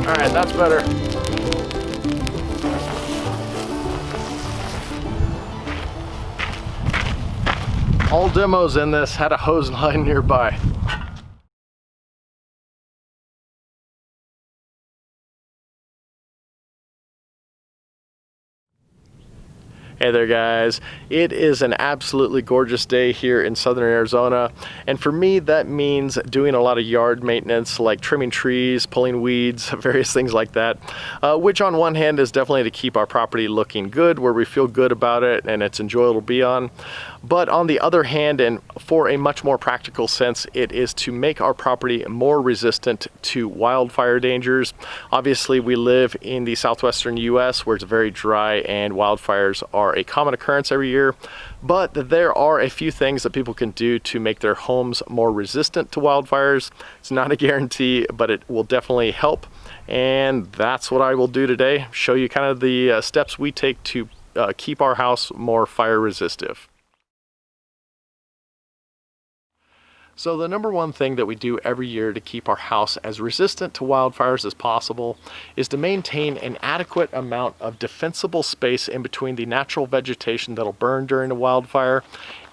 Alright, that's better. All demos in this had a hose line nearby. Hey there guys, it is an absolutely gorgeous day here in southern Arizona, and for me that means doing a lot of yard maintenance like trimming trees, pulling weeds, various things like that, which on one hand is definitely to keep our property looking good, where we feel good about it and it's enjoyable to be on. But on the other hand, and for a much more practical sense, it is to make our property more resistant to wildfire dangers. Obviously, we live in the southwestern US where it's very dry and wildfires are a common occurrence every year. But there are a few things that people can do to make their homes more resistant to wildfires. It's not a guarantee, but it will definitely help. And that's what I will do today. Show you kind of the steps we take to keep our house more fire resistive. So the number one thing that we do every year to keep our house as resistant to wildfires as possible is to maintain an adequate amount of defensible space in between the natural vegetation that'll burn during a wildfire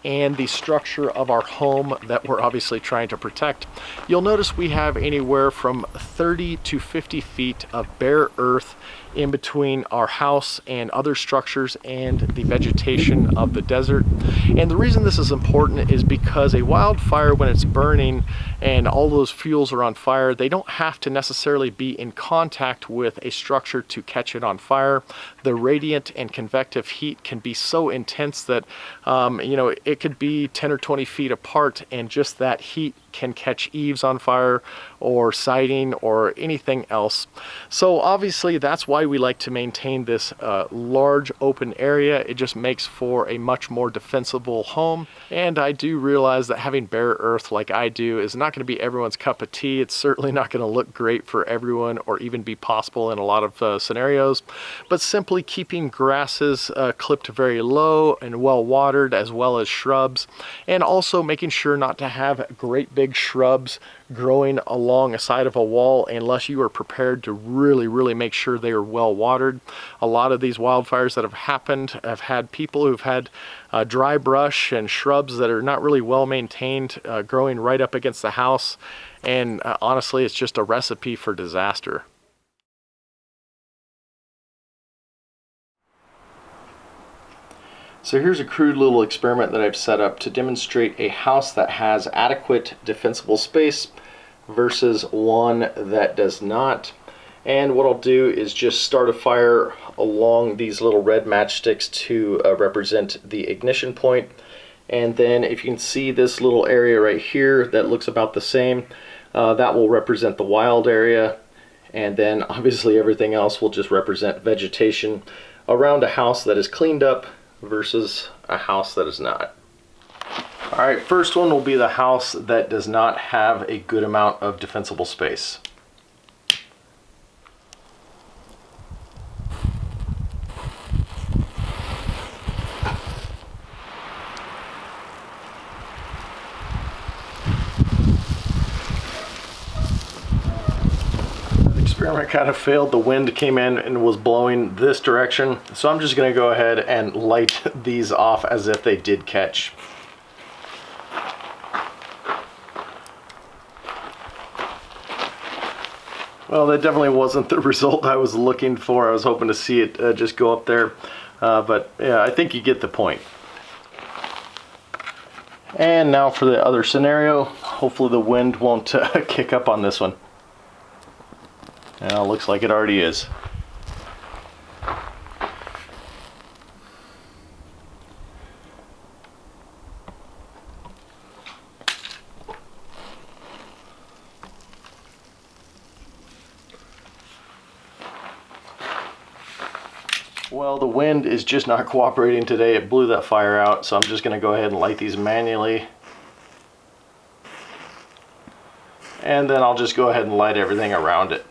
and the structure of our home that we're obviously trying to protect. You'll notice we have anywhere from 30 to 50 feet of bare earth in between our house and other structures and the vegetation of the desert. And the reason this is important is because a wildfire, when it's burning and all those fuels are on fire, they don't have to necessarily be in contact with a structure to catch it on fire. The radiant and convective heat can be so intense that it could be 10 or 20 feet apart, and just that heat can catch eaves on fire or siding or anything else. So obviously that's why we like to maintain this large open area. It just makes for a much more defensible home. And I do realize that having bare earth like I do is not going to be everyone's cup of tea. It's certainly not going to look great for everyone or even be possible in a lot of scenarios. But simply keeping grasses clipped very low and well watered, as well as shrubs, and also making sure not to have great big shrubs growing along a side of a wall unless you are prepared to really make sure they are well watered. A lot of these wildfires that have happened have had people who've had dry brush and shrubs that are not really well maintained growing right up against the house, and honestly it's just a recipe for disaster. So here's a crude little experiment that I've set up to demonstrate a house that has adequate defensible space versus one that does not. And what I'll do is just start a fire along these little red matchsticks to represent the ignition point. And then if you can see this little area right here that looks about the same, that will represent the wild area. And then obviously everything else will just represent vegetation around a house that is cleaned up versus a house that is not. Alright, first one will be the house that does not have a good amount of defensible space. Experiment kind of failed. The wind came in and was blowing this direction, so I'm just going to go ahead and light these off as if they did catch. Well, that definitely wasn't the result I was looking for. I was hoping to see it just go up there, but yeah, I think you get the point. And now for the other scenario. Hopefully the wind won't kick up on this one. Looks like it already is. Well, the wind is just not cooperating today. It blew that fire out, so I'm just going to go ahead and light these manually. And then I'll just go ahead and light everything around it.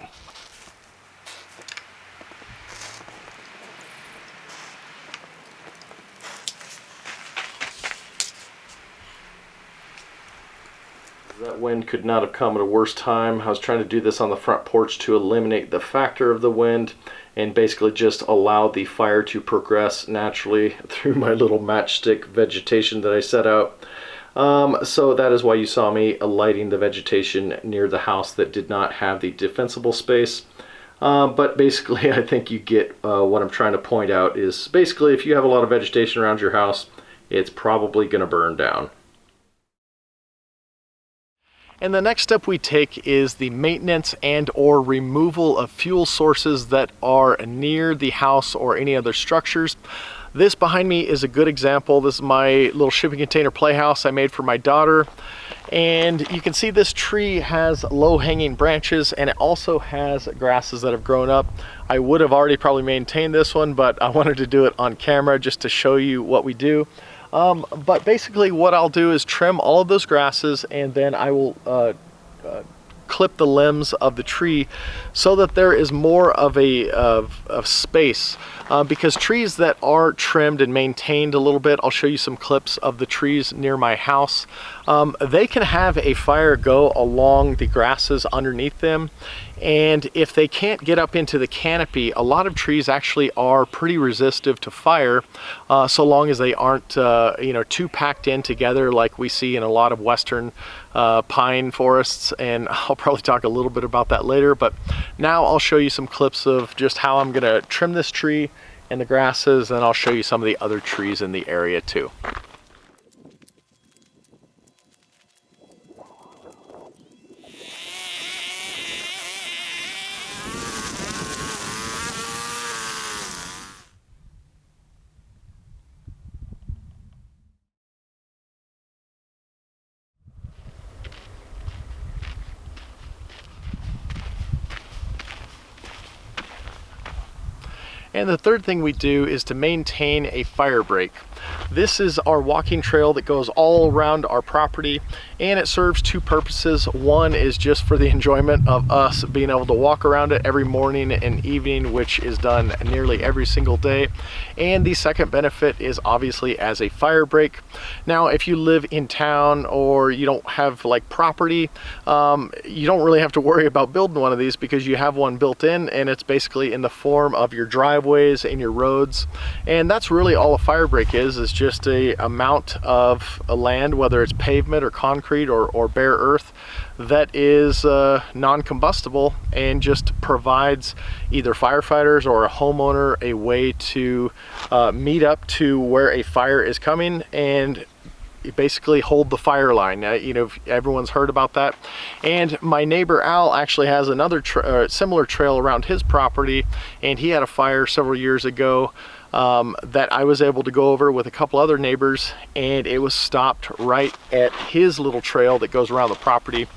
That wind could not have come at a worse time. I was trying to do this on the front porch to eliminate the factor of the wind and basically just allow the fire to progress naturally through my little matchstick vegetation that I set out. So that is why you saw me lighting the vegetation near the house that did not have the defensible space. But basically I think you get what I'm trying to point out is basically if you have a lot of vegetation around your house, it's probably going to burn down. And the next step we take is the maintenance and or removal of fuel sources that are near the house or any other structures. This behind me is a good example. This is my little shipping container playhouse I made for my daughter. And you can see this tree has low-hanging branches and it also has grasses that have grown up. I would have already probably maintained this one, but I wanted to do it on camera just to show you what we do. But basically what I'll do is trim all of those grasses and then I will clip the limbs of the tree so that there is more of a space. Because trees that are trimmed and maintained a little bit, I'll show you some clips of the trees near my house. They can have a fire go along the grasses underneath them. And if they can't get up into the canopy, a lot of trees actually are pretty resistive to fire, so long as they aren't too packed in together like we see in a lot of western pine forests. And I'll probably talk a little bit about that later, but now I'll show you some clips of just how I'm gonna trim this tree and the grasses, and I'll show you some of the other trees in the area too. And the third thing we do is to maintain a fire break. This is our walking trail that goes all around our property, and it serves two purposes. One is just for the enjoyment of us being able to walk around it every morning and evening, which is done nearly every single day. And the second benefit is obviously as a fire break. Now, if you live in town or you don't have like property, you don't really have to worry about building one of these because you have one built in, and it's basically in the form of your driveways and your roads. And that's really all a fire break is just a amount of land, whether it's pavement or concrete or bare earth, that is non-combustible and just provides either firefighters or a homeowner a way to meet up to where a fire is coming and basically hold the fire line. Everyone's heard about that. And my neighbor Al actually has another similar trail around his property, and he had a fire several years ago that I was able to go over with a couple other neighbors, and it was stopped right at his little trail that goes around the property.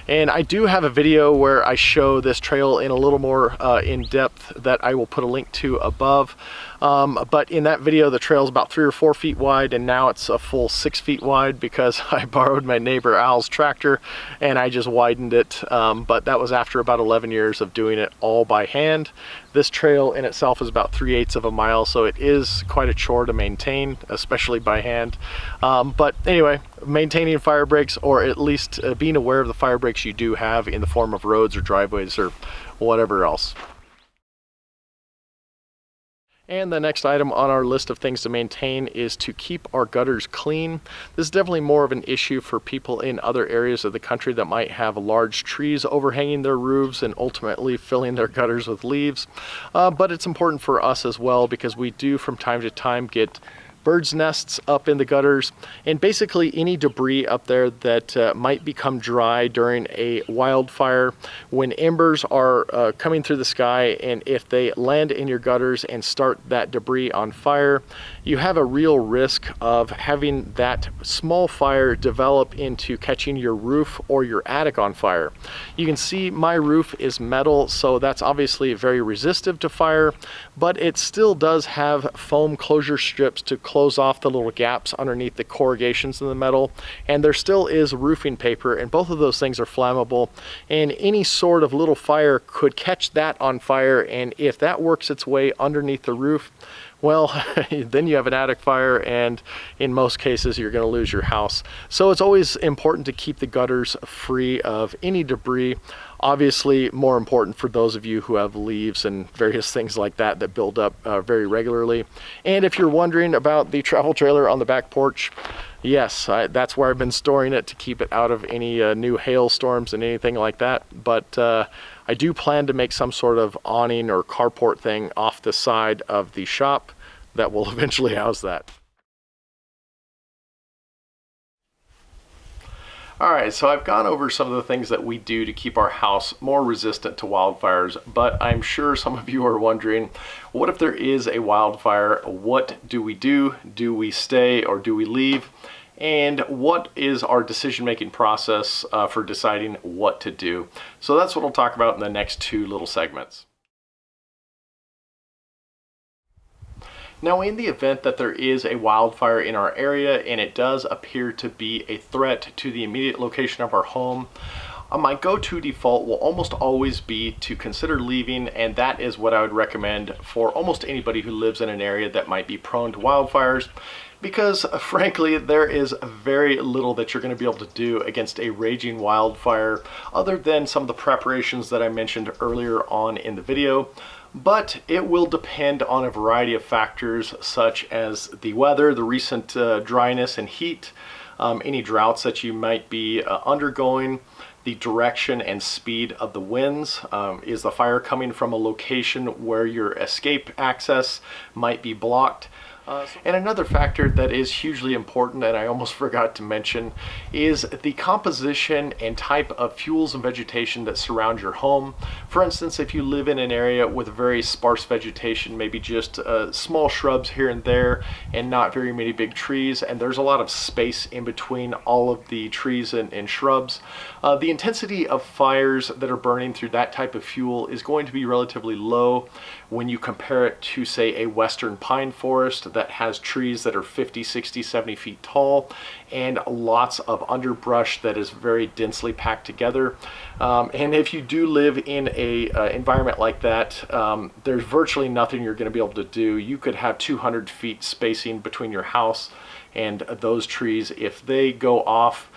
And I do have a video where I show this trail in a little more in depth that I will put a link to above. But in that video, the trail is about 3 or 4 feet wide, and now it's a full 6 feet wide because I borrowed my neighbor Al's tractor and I just widened it. But that was after about 11 years of doing it all by hand. This trail in itself is about 3/8 of a mile, so it is quite a chore to maintain, especially by hand. But anyway, maintaining fire breaks, or at least being aware of the fire breaks you do have in the form of roads or driveways or whatever else. And the next item on our list of things to maintain is to keep our gutters clean. This is definitely more of an issue for people in other areas of the country that might have large trees overhanging their roofs and ultimately filling their gutters with leaves. But it's important for us as well because we do from time to time get birds' nests up in the gutters, and basically any debris up there that might become dry during a wildfire. When embers are coming through the sky, and if they land in your gutters and start that debris on fire, you have a real risk of having that small fire develop into catching your roof or your attic on fire. You can see my roof is metal, so that's obviously very resistive to fire, but it still does have foam closure strips to close off the little gaps underneath the corrugations in the metal, and there still is roofing paper, and both of those things are flammable, and any sort of little fire could catch that on fire, and if that works its way underneath the roof, well, then you have an attic fire, and in most cases you're going to lose your house. So it's always important to keep the gutters free of any debris. Obviously more important for those of you who have leaves and various things like that that build up very regularly. And if you're wondering about the travel trailer on the back porch, yes, that's where I've been storing it to keep it out of any new hailstorms and anything like that. But I do plan to make some sort of awning or carport thing off the side of the shop that will eventually house that. Alright, so I've gone over some of the things that we do to keep our house more resistant to wildfires, but I'm sure some of you are wondering, what if there is a wildfire? What do we do? Do we stay or do we leave? And what is our decision-making process for deciding what to do? So that's what we'll talk about in the next two little segments. Now, in the event that there is a wildfire in our area and it does appear to be a threat to the immediate location of our home, my go-to default will almost always be to consider leaving, and that is what I would recommend for almost anybody who lives in an area that might be prone to wildfires, because frankly there is very little that you're going to be able to do against a raging wildfire other than some of the preparations that I mentioned earlier on in the video. But it will depend on a variety of factors such as the weather, the recent dryness and heat, any droughts that you might be undergoing, the direction and speed of the winds. Is the fire coming from a location where your escape access might be blocked? And another factor that is hugely important, and I almost forgot to mention, is the composition and type of fuels and vegetation that surround your home. For instance, if you live in an area with very sparse vegetation, maybe just small shrubs here and there and not very many big trees, and there's a lot of space in between all of the trees and shrubs, the intensity of fires that are burning through that type of fuel is going to be relatively low when you compare it to, say, a western pine forest that has trees that are 50, 60, 70 feet tall and lots of underbrush that is very densely packed together. And if you do live in a environment like that, there's virtually nothing you're going to be able to do. You could have 200 feet spacing between your house and those trees. If they go off,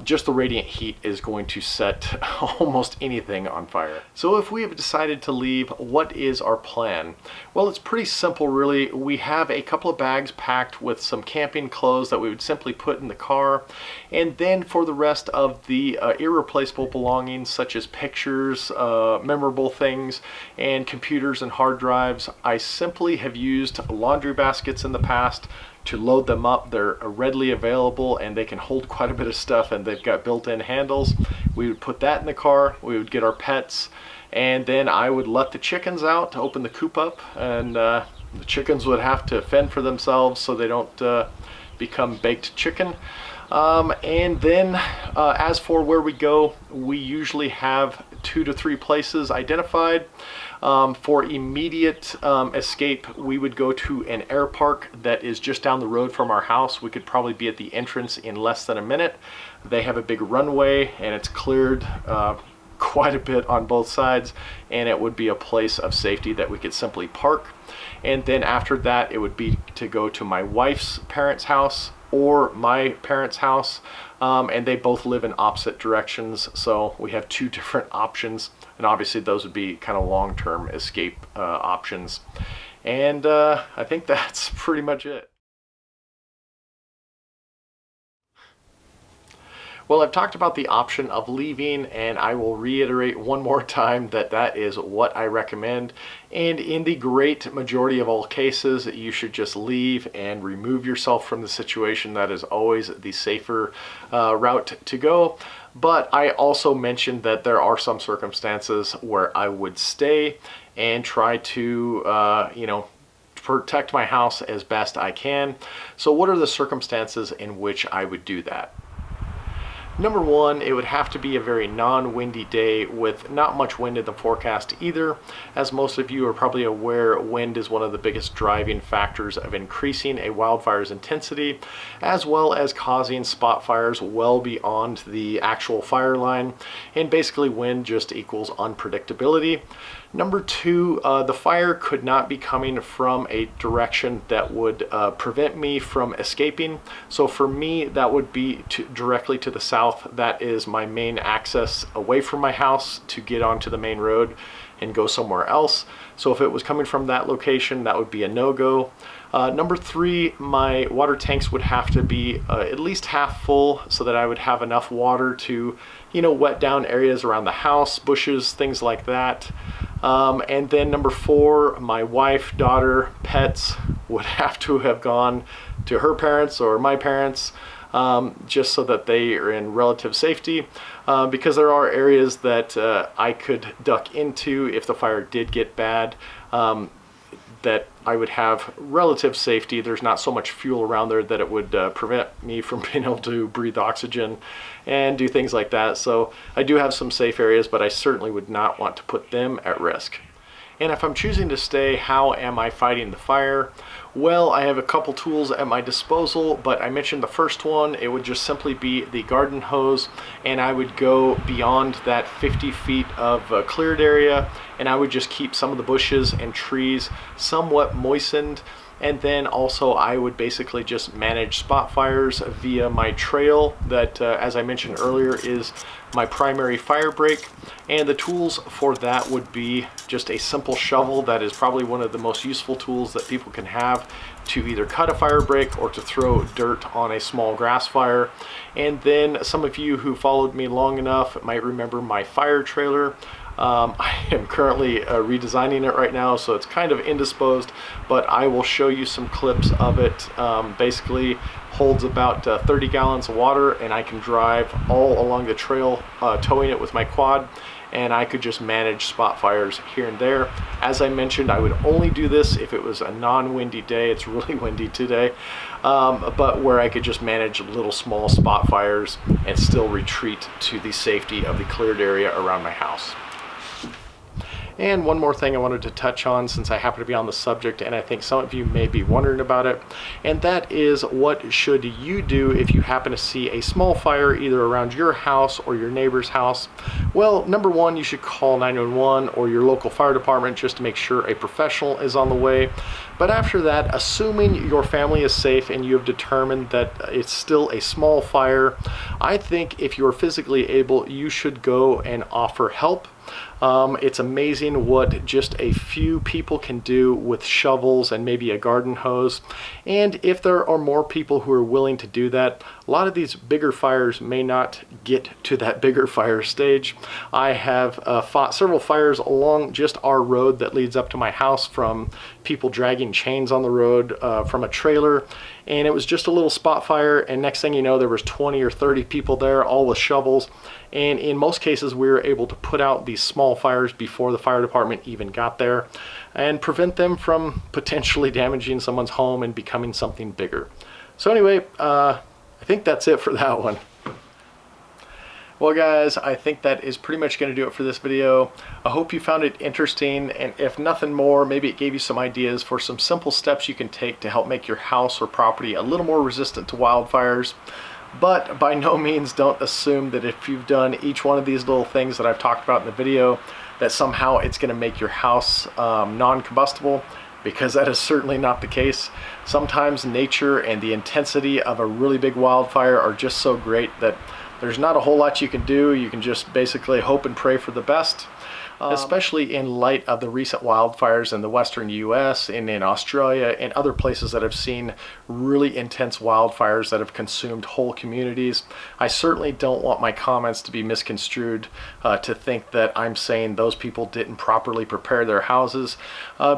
just the radiant heat is going to set almost anything on fire. So if we have decided to leave, what is our plan? Well, it's pretty simple really. We have a couple of bags packed with some camping clothes that we would simply put in the car, and then for the rest of the irreplaceable belongings such as pictures, memorable things, and computers and hard drives, I simply have used laundry baskets in the past to load them up. They're readily available and they can hold quite a bit of stuff, and they've got built-in handles. We would put that in the car, we would get our pets, and then I would let the chickens out to open the coop up, and the chickens would have to fend for themselves so they don't become baked chicken. And then as for where we go, we usually have 2 to 3 places identified. For immediate escape, we would go to an air park that is just down the road from our house. We could probably be at the entrance in less than a minute. They have a big runway and it's cleared quite a bit on both sides, and it would be a place of safety that we could simply park. And then after that, it would be to go to my wife's parents' house or my parents' house, and they both live in opposite directions, so we have 2 different options, and obviously those would be kind of long-term escape options. And I think that's pretty much it. Well, I've talked about the option of leaving, and I will reiterate one more time that that is what I recommend. And in the great majority of all cases, you should just leave and remove yourself from the situation. That is always the safer route to go. But I also mentioned that there are some circumstances where I would stay and try to, protect my house as best I can. So what are the circumstances in which I would do that? Number one, it would have to be a very non-windy day with not much wind in the forecast either. As most of you are probably aware, wind is one of the biggest driving factors of increasing a wildfire's intensity, as well as causing spot fires well beyond the actual fire line. And basically wind just equals unpredictability. Number two, the fire could not be coming from a direction that would prevent me from escaping. So for me, that would be directly to the south. That is my main access away from my house to get onto the main road and go somewhere else. So if it was coming from that location, that would be a no-go. Number three, my water tanks would have to be at least half full so that I would have enough water to, wet down areas around the house, bushes, things like that. And then number four, my wife, daughter, pets would have to have gone to her parents or my parents, just so that they are in relative safety, because there are areas that I could duck into if the fire did get bad, that I would have relative safety. There's not so much fuel around there that it would prevent me from being able to breathe oxygen and do things like that. So I do have some safe areas, but I certainly would not want to put them at risk. And if I'm choosing to stay, how am I fighting the fire? Well, I have a couple tools at my disposal, but I mentioned the first one. It would just simply be the garden hose, and I would go beyond that 50 feet of cleared area, and I would just keep some of the bushes and trees somewhat moistened. And then also I would basically just manage spot fires via my trail that, as I mentioned earlier, is my primary fire break. And the tools for that would be just a simple shovel. That is probably one of the most useful tools that people can have to either cut a fire break or to throw dirt on a small grass fire. And then some of you who followed me long enough might remember my fire trailer. I am currently redesigning it right now, so it's kind of indisposed, but I will show you some clips of it. Basically holds about 30 gallons of water, and I can drive all along the trail towing it with my quad, and I could just manage spot fires here and there. As I mentioned, I would only do this if it was a non-windy day. It's really windy today, but where I could just manage little small spot fires and still retreat to the safety of the cleared area around my house. And one more thing I wanted to touch on, since I happen to be on the subject and I think some of you may be wondering about it, and that is, what should you do if you happen to see a small fire either around your house or your neighbor's house? Well, number one, you should call 911 or your local fire department just to make sure a professional is on the way. But after that, assuming your family is safe and you have determined that it's still a small fire, I think if you're physically able, you should go and offer help. It's amazing what just a few people can do with shovels and maybe a garden hose. And if there are more people who are willing to do that, a lot of these bigger fires may not get to that bigger fire stage. I have fought several fires along just our road that leads up to my house from people dragging chains on the road from a trailer. And it was just a little spot fire, and next thing you know, there was 20 or 30 people there, all with shovels. And in most cases, we were able to put out these small fires before the fire department even got there and prevent them from potentially damaging someone's home and becoming something bigger. So anyway, I think that's it for that one. Well guys, I think that is pretty much going to do it for this video. I hope you found it interesting, and if nothing more, maybe it gave you some ideas for some simple steps you can take to help make your house or property a little more resistant to wildfires. But by no means don't assume that if you've done each one of these little things that I've talked about in the video, that somehow it's going to make your house non-combustible, because that is certainly not the case. Sometimes nature and the intensity of a really big wildfire are just so great that there's not a whole lot you can do. You can just basically hope and pray for the best. especially in light of the recent wildfires in the western US and in Australia and other places that have seen really intense wildfires that have consumed whole communities. I certainly don't want my comments to be misconstrued to think that I'm saying those people didn't properly prepare their houses,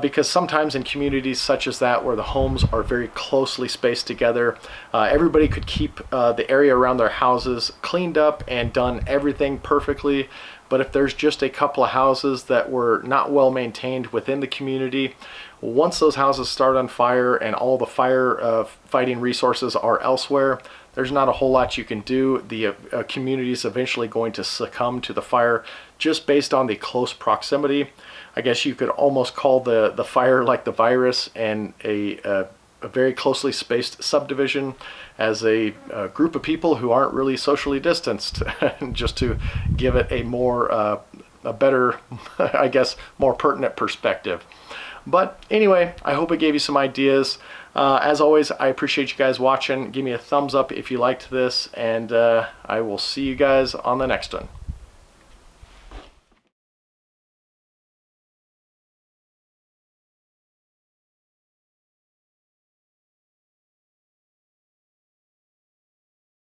because sometimes in communities such as that, where the homes are very closely spaced together, everybody could keep the area around their houses cleaned up and done everything perfectly. But if there's just a couple of houses that were not well maintained within the community, once those houses start on fire and all the fire fighting resources are elsewhere, there's not a whole lot you can do. The community is eventually going to succumb to the fire just based on the close proximity. I guess you could almost call the fire like the virus, and a very closely spaced subdivision as a group of people who aren't really socially distanced, just to give it a more, a better, I guess, more pertinent perspective. But anyway, I hope it gave you some ideas. As always, I appreciate you guys watching. Give me a thumbs up if you liked this, and I will see you guys on the next one.